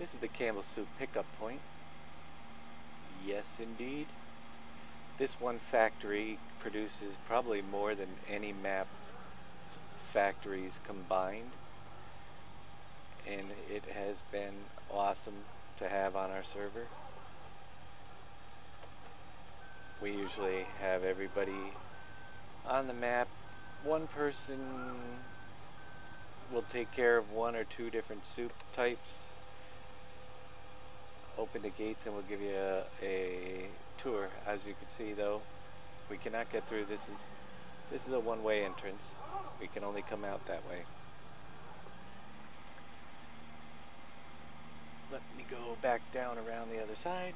This is the Campbell Soup pickup point. Yes, indeed. This one factory produces probably more than any map factories combined, and it has been awesome to have on our server. We usually have everybody on the map. One person will take care of one or two different soup types. Open the gates and we'll give you a tour. As you can see though, we cannot get through. This is a one-way entrance. We can only come out that way. Let me go back down around the other side.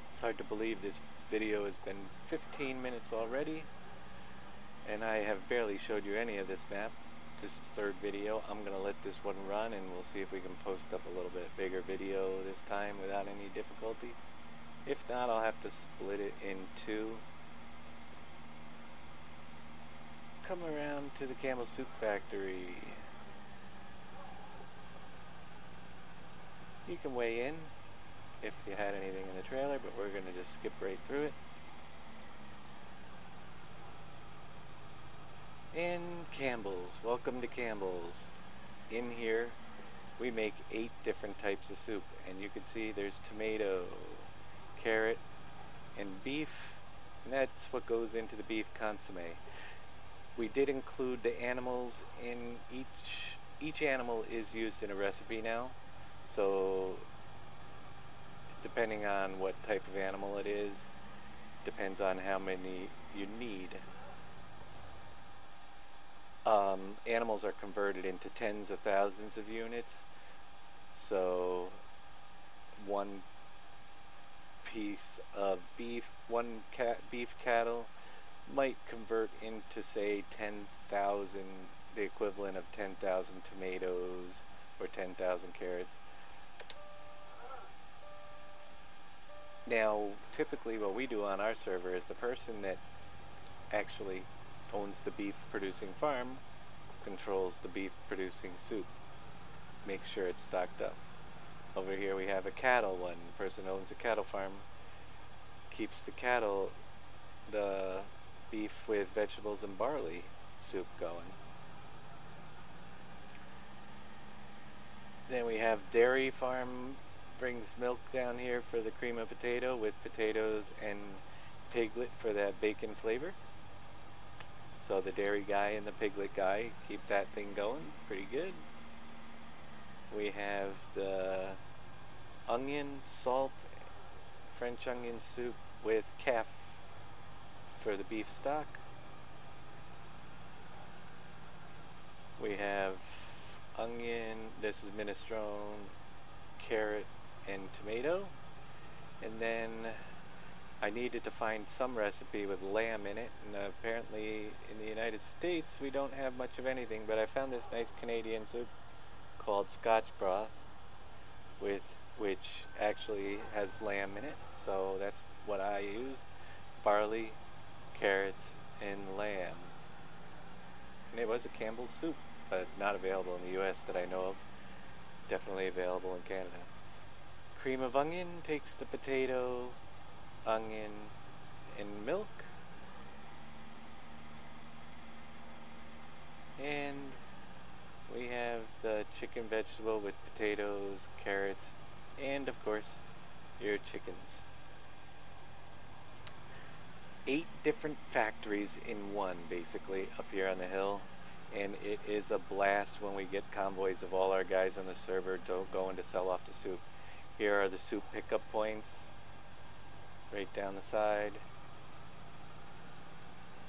It's hard to believe this video has been 15 minutes already, and I have barely showed you any of this map. This is the third video. I'm gonna let this one run and we'll see if we can post up a little bit bigger video this time without any difficulty. If not, I'll have to split it in two. Come around to the Campbell Soup Factory. You can weigh in if you had anything in the trailer, but we're gonna just skip right through it. And Campbell's, welcome to Campbell's. In here we make 8 different types of soup, and you can see there's tomato, carrot, and beef, and that's what goes into the beef consomme. We did include the animals in each animal is used in a recipe now, so depending on what type of animal it is, depends on how many you need. Animals are converted into tens of thousands of units, so one piece of beef, beef cattle might convert into, say, 10,000, the equivalent of 10,000 tomatoes or 10,000 carrots. Now, typically what we do on our server is the person that actually owns the beef producing farm controls the beef producing soup, make sure it's stocked up. Over here we have a cattle one. The person who owns the cattle farm keeps the cattle, the beef with vegetables and barley soup going. Then we have dairy farm, brings milk down here for the cream of potato with potatoes and piglet for that bacon flavor. So the dairy guy and the piglet guy keep that thing going pretty good. We have the onion, salt, French onion soup with calf for the beef stock. We have onion, this is minestrone, carrot, and tomato. And then I needed to find some recipe with lamb in it, and apparently in the United States we don't have much of anything, but I found this nice Canadian soup called Scotch broth, which actually has lamb in it, so that's what I use. Barley, carrots, and lamb. And it was a Campbell's soup, but not available in the US that I know of. Definitely available in Canada. Cream of onion takes the potato, onion, and milk. And we have the chicken vegetable with potatoes, carrots, and of course your chickens. 8 different factories in one, basically, up here on the hill, and it is a blast when we get convoys of all our guys on the server going to sell off the soup. Here are the soup pickup points right down the side,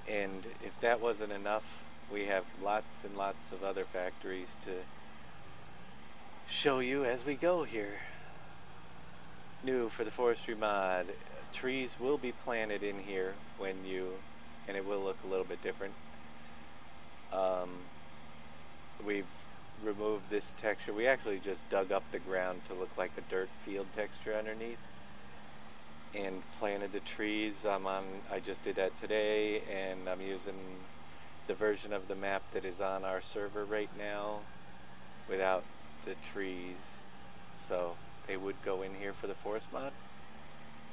and if that wasn't enough, we have lots and lots of other factories to show you as we go here. New for the forestry mod, trees will be planted in here and it will look a little bit different. We've removed this texture. We actually just dug up the ground to look like a dirt field texture underneath and planted the trees. I just did that today, and I'm using the version of the map that is on our server right now without the trees, so they would go in here for the forest mod.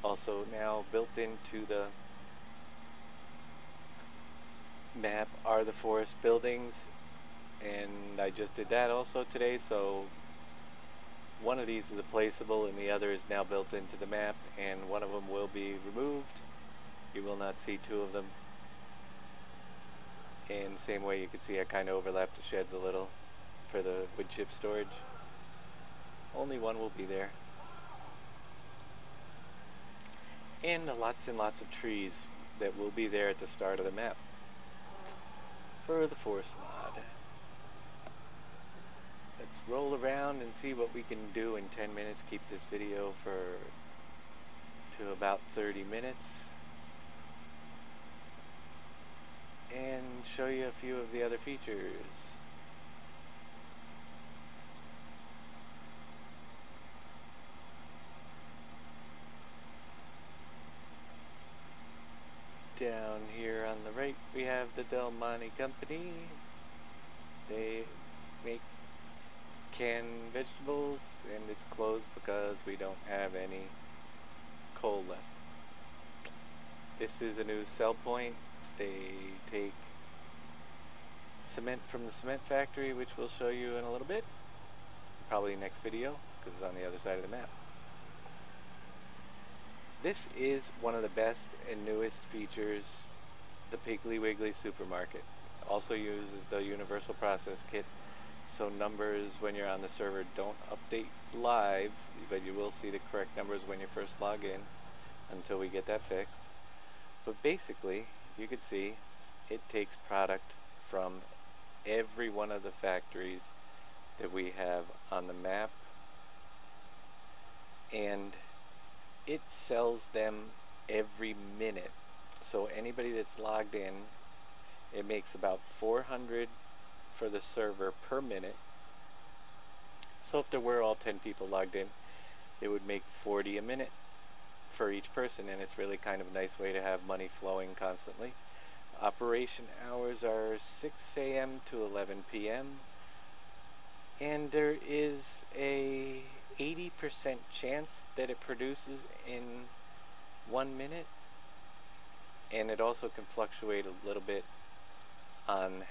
Also now built into the map are the forest buildings, and I just did that also today, so one of these is a placeable and the other is now built into the map, and one of them will be removed. You will not see two of them. And same way, you can see I kind of overlapped the sheds a little for the wood chip storage. Only one will be there. And lots of trees that will be there at the start of the map for the forest mod. Let's roll around and see what we can do in 10 minutes. Keep this video to about 30 minutes. And show you a few of the other features. Down here on the right we have the Del Monte Company. They make canned vegetables, and it's closed because we don't have any coal left. This is a new sell point. They take cement from the cement factory, which we'll show you in a little bit, probably next video because it's on the other side of the map. This is one of the best and newest features, the Piggly Wiggly Supermarket. Also uses the Universal Process Kit, so numbers when you're on the server don't update live, but you will see the correct numbers when you first log in until we get that fixed. But basically, you can see it takes product from every one of the factories that we have on the map, and it sells them every minute. So anybody that's logged in, it makes about 400 for the server per minute. So if there were all 10 people logged in, it would make 40 a minute for each person, and it's really kind of a nice way to have money flowing constantly. Operation hours are 6 a.m. to 11 p.m. and there is a 80% chance that it produces in 1 minute, and it also can fluctuate a little bit on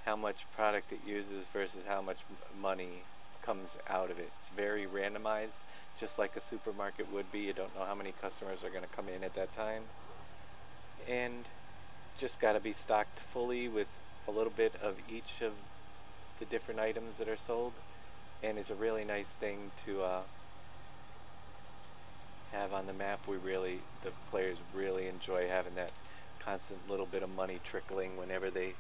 how much product it uses versus how much money comes out of it. It's very randomized, just like a supermarket would be. You don't know how many customers are going to come in at that time, and just got to be stocked fully with a little bit of each of the different items that are sold, and it's a really nice thing to have on the map. The players really enjoy having that constant little bit of money trickling whenever they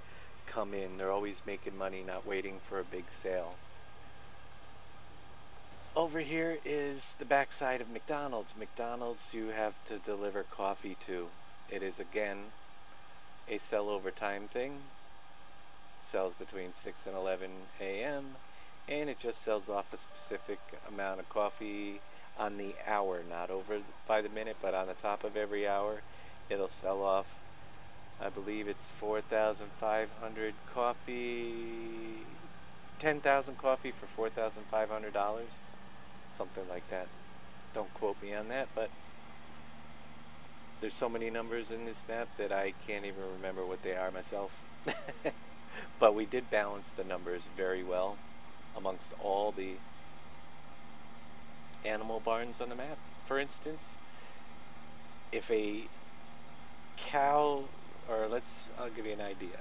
come in. They're always making money, not waiting for a big sale. Over here is the backside of McDonald's. McDonald's you have to deliver coffee to. It is again a sell over time thing. Sells between 6 and 11 a.m. and it just sells off a specific amount of coffee on the hour, not over by the minute, but on the top of every hour it'll sell off. I believe it's 4,500 coffee, 10,000 coffee for $4,500, something like that. Don't quote me on that, but there's so many numbers in this map that I can't even remember what they are myself. But we did balance the numbers very well amongst all the animal barns on the map. For instance, if a cow, or I'll give you an idea.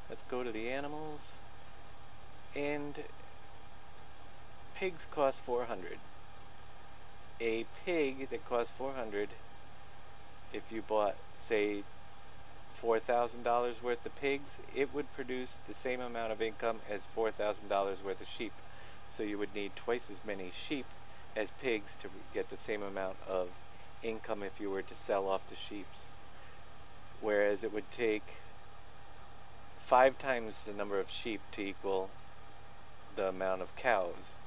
Let's go to the animals, and pigs cost 400. A pig that costs 400, if you bought, say, $4,000 worth of pigs, it would produce the same amount of income as $4,000 worth of sheep. So you would need twice as many sheep as pigs to get the same amount of income if you were to sell off the sheeps. Whereas it would take 5 times the number of sheep to equal the amount of cows.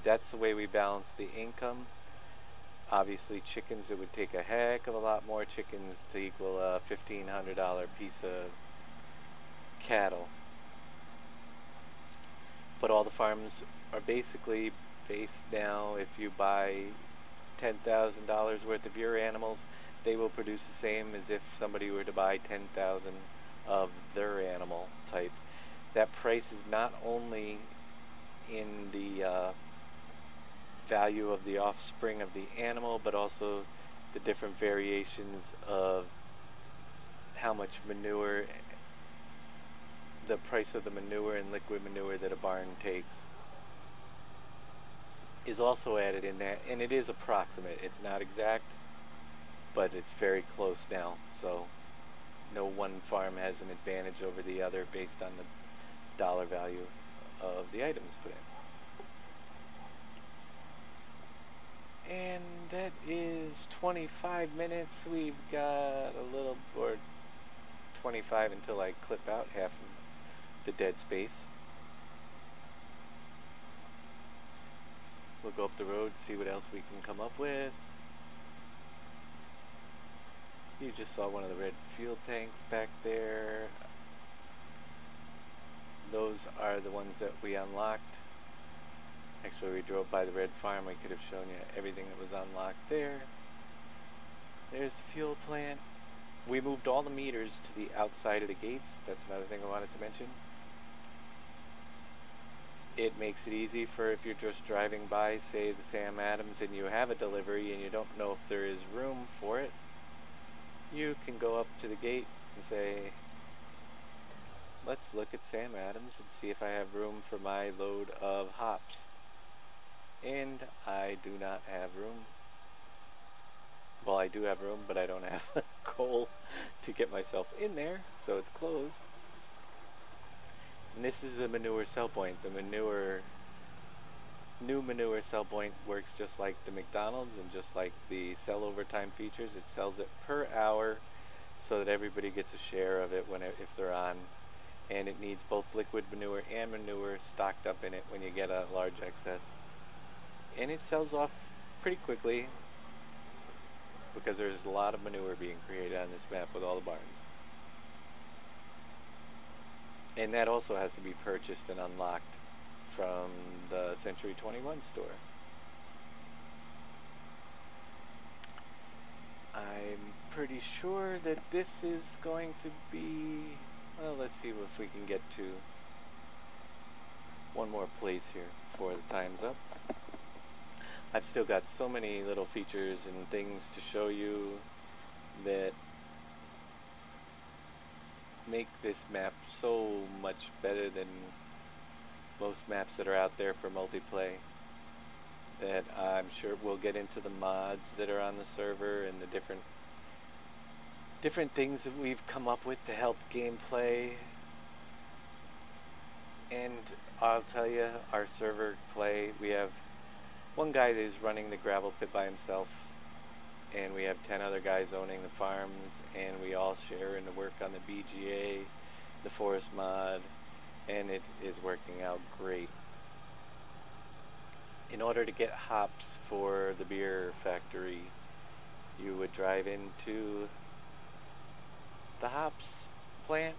That's the way we balance the income. Obviously chickens, it would take a heck of a lot more chickens to equal a $1,500 piece of cattle. But all the farms are basically based now, if you buy $10,000 worth of your animals, they will produce the same as if somebody were to buy 10,000 of their animal type. That price is not only in the value of the offspring of the animal, but also the different variations of how much manure, the price of the manure and liquid manure that a barn takes is also added in that, and it is approximate. It's not exact, but it's very close now. So no one farm has an advantage over the other based on the dollar value of the items put in. And that is 25 minutes. We've got a little, or 25 until I clip out half of the dead space. We'll go up the road, see what else we can come up with. You just saw one of the red fuel tanks back there. Those are the ones that we unlocked. Actually, we drove by the red farm. We could have shown you everything that was unlocked there. There's the fuel plant. We moved all the meters to the outside of the gates. That's another thing I wanted to mention. It makes it easy for if you're just driving by, say, the Sam Adams, and you have a delivery and you don't know if there is room for it. You can go up to the gate and say, let's look at Sam Adams and see if I have room for my load of hops. And I do not have room. Well, I do have room, but I don't have coal to get myself in there, so it's closed. And this is a manure sell point. The new manure sell point works just like the McDonald's and just like the sell overtime features. It sells it per hour so that everybody gets a share of it if they're on. And it needs both liquid manure and manure stocked up in it when you get a large excess. And it sells off pretty quickly because there's a lot of manure being created on this map with all the barns. And that also has to be purchased and unlocked from the Century 21 store. I'm pretty sure that this is going to be, well, let's see if we can get to one more place here before the time's up. I've still got so many little features and things to show you that make this map so much better than most maps that are out there for multiplayer, that I'm sure we'll get into the mods that are on the server and the different things that we've come up with to help gameplay. And I'll tell you, our server play, we have one guy that is running the gravel pit by himself, and we have 10 other guys owning the farms, and we all share in the work on the BGA, the forest mod, and it is working out great. In order to get hops for the beer factory, you would drive into the hops plant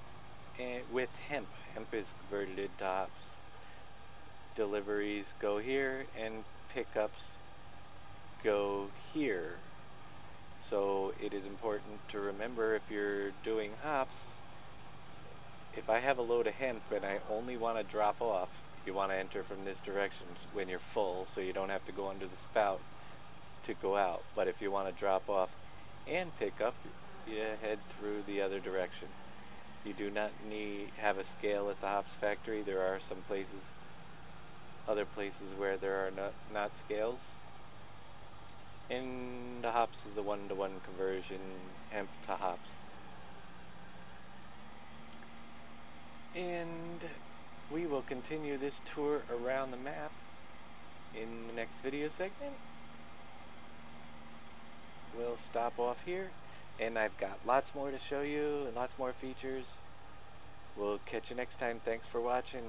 and with hemp. Hemp is converted into hops. Deliveries go here and pickups go here. So it is important to remember, if you're doing hops, if I have a load of hemp and I only want to drop off, you want to enter from this direction when you're full, so you don't have to go under the spout to go out. But if you want to drop off and pick up, you head through the other direction. You do not have a scale at the hops factory. There are some places, other places where there are not scales. And the hops is a 1-to-1 conversion, hemp to hops. And we will continue this tour around the map in the next video segment. We'll stop off here, and I've got lots more to show you and lots more features. We'll catch you next time. Thanks for watching.